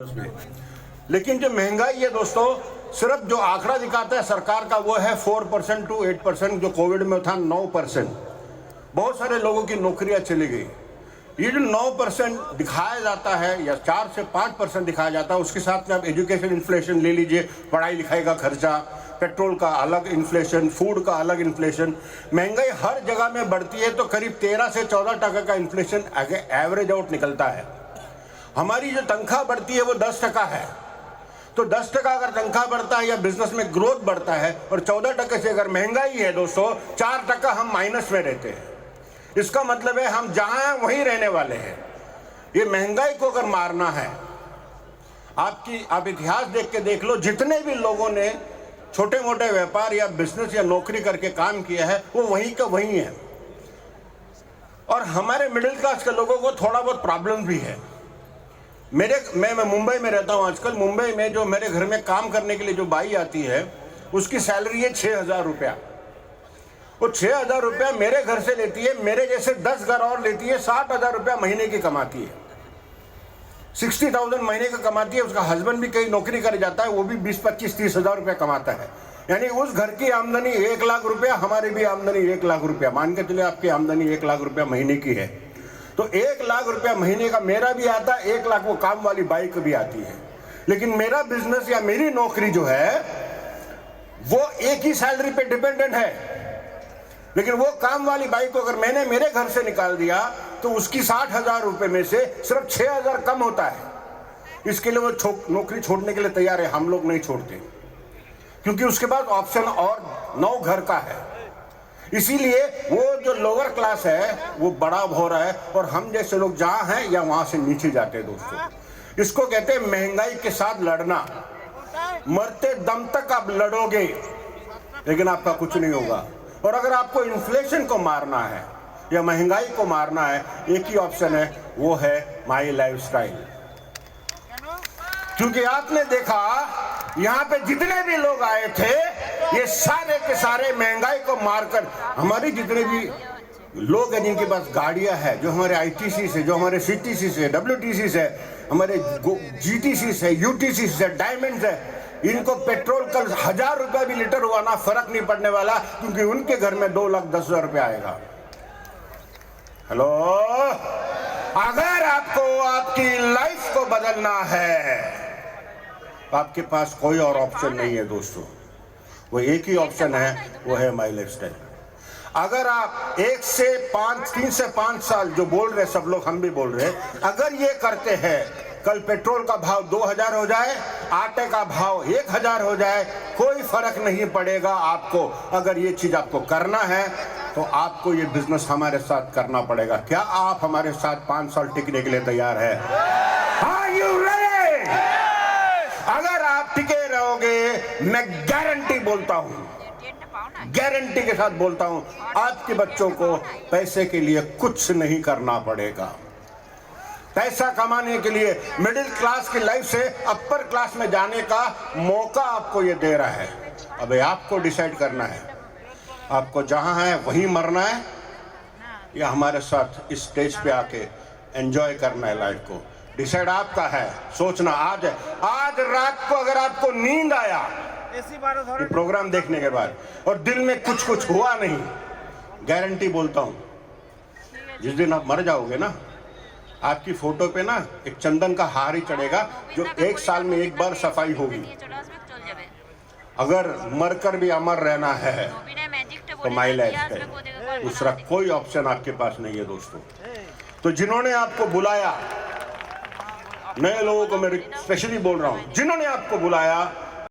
में। लेकिन जो महंगाई है दोस्तों, सिर्फ जो आंकड़ा दिखाता है सरकार का वो है 4% टू 8%, जो कोविड में था 9%। बहुत सारे लोगों की नौकरियां चली गई। ये जो 9% दिखाया जाता है या 4 से 5% दिखाया जाता है, उसके साथ में आप एजुकेशन इन्फ्लेशन ले लीजिए, पढ़ाई लिखाई का खर्चा, पेट्रोल का अलग इन्फ्लेशन, फूड का अलग इन्फ्लेशन, महंगाई हर जगह में बढ़ती है। तो करीब 13 से 14% का इन्फ्लेशन एवरेज आउट निकलता है। हमारी जो तनख्वाह बढ़ती है वो 10% है। तो 10% अगर तनख्वाह बढ़ता है या बिजनेस में ग्रोथ बढ़ता है और 14% से अगर महंगाई है दोस्तों 4% हम माइनस में रहते हैं। इसका मतलब है हम जहां हैं वहीं रहने वाले हैं। ये महंगाई को अगर मारना है, आप इतिहास देख के देख लो, जितने भी लोगों ने छोटे मोटे व्यापार या बिजनेस या नौकरी करके काम किया है वो वहीं का वहीं है। और हमारे मिडिल क्लास के लोगों को थोड़ा बहुत प्रॉब्लम भी है। मैं मुंबई में रहता हूँ आजकल। मुंबई में जो मेरे घर में काम करने के लिए जो बाई आती है उसकी सैलरी है 6,000 रुपया। वो 6,000 रुपया मेरे घर से लेती है, मेरे जैसे 10 घर और लेती है, 60,000 रुपया महीने की कमाती है। 60,000 महीने का कमाती है। उसका हस्बैंड भी कहीं नौकरी कर जाता है, वो भी 20-25-30,000 रुपया कमाता है। यानी उस घर की आमदनी 1 लाख रुपया, हमारी भी आमदनी 1 लाख रुपया। मान के चलिए आपकी आमदनी 1 लाख रुपया महीने की है, तो 1 लाख रुपया महीने का मेरा भी आता है, 1 लाख वो काम वाली बाई को भी आती है। लेकिन मेरा बिजनेस या मेरी नौकरी जो है वो एक ही सैलरी पे डिपेंडेंट है। लेकिन वो काम वाली बाई को अगर मैंने मेरे घर से निकाल दिया तो उसकी 60,000 रुपए में से सिर्फ 6,000 कम होता है। इसके लिए वो नौकरी छोड़ने के लिए तैयार है। हम लोग नहीं छोड़ते, क्योंकि उसके बाद ऑप्शन और 9 घर का है। इसीलिए वो जो लोअर क्लास है वो बड़ा हो रहा है और हम जैसे लोग जहां हैं या वहां से नीचे जाते हैं दोस्तों। इसको कहते हैं महंगाई के साथ लड़ना। मरते दम तक आप लड़ोगे लेकिन आपका कुछ नहीं होगा। और अगर आपको इन्फ्लेशन को मारना है या महंगाई को मारना है, एक ही ऑप्शन है, वो है माई लाइफस्टाइल। क्योंकि आपने देखा यहाँ पे जितने भी लोग आए थे ये सारे के सारे महंगाई को मारकर, हमारी जितने भी लोग हैं जिनके पास गाड़ियां हैं, जो हमारे आईटीसी से, जो हमारे सीटीसी से, डब्ल्यूटीसी से, हमारे जीटीसी से, यूटीसी से, डायमंड से, इनको पेट्रोल कल 1,000 रुपया भी लीटर हुआ ना फर्क नहीं पड़ने वाला, क्योंकि उनके घर में 2,10,000 रुपया आएगा। हेलो, अगर आपको आपकी लाइफ को बदलना है आपके पास कोई और ऑप्शन नहीं है दोस्तों। वो एक ही ऑप्शन है, वो है माई लाइफस्टाइल। अगर आप 3 से 5 साल जो बोल रहे सब लोग, हम भी बोल रहे हैं, अगर ये करते हैं, कल पेट्रोल का भाव 2,000 हो जाए, आटे का भाव 1,000 हो जाए, कोई फर्क नहीं पड़ेगा आपको। अगर ये चीज आपको करना है तो आपको ये बिजनेस हमारे साथ करना पड़ेगा। क्या आप हमारे साथ 5 साल टिकने के लिए तैयार है? Are you ready? अगर आप टिके रहोगे, मैं गारंटी बोलता हूं, गारंटी के साथ बोलता हूं, आपके बच्चों को पैसे के लिए कुछ नहीं करना पड़ेगा। पैसा कमाने के लिए मिडिल क्लास की लाइफ से अपर क्लास में जाने का मौका आपको ये दे रहा है। अब आपको डिसाइड करना है, आपको जहां है वहीं मरना है या हमारे साथ इस स्टेज पे आके एंजॉय करना है लाइफ को। डिसाइड आपका है। सोचना आज रात को अगर आपको नींद आया ये प्रोग्राम देखने के बाद और दिल में कुछ हुआ नहीं, गारंटी बोलता हूं जिस दिन आप मर जाओगे ना, आपकी फोटो पे ना एक चंदन का हार ही चढ़ेगा जो 1 साल में 1 बार सफाई होगी। अगर मरकर भी अमर रहना है तो माई लाइफ, दूसरा कोई ऑप्शन आपके पास नहीं है दोस्तों। तो जिन्होंने आपको बुलाया, नए लोगों को मैं स्पेशली बोल रहा हूं, जिन्होंने आपको बुलाया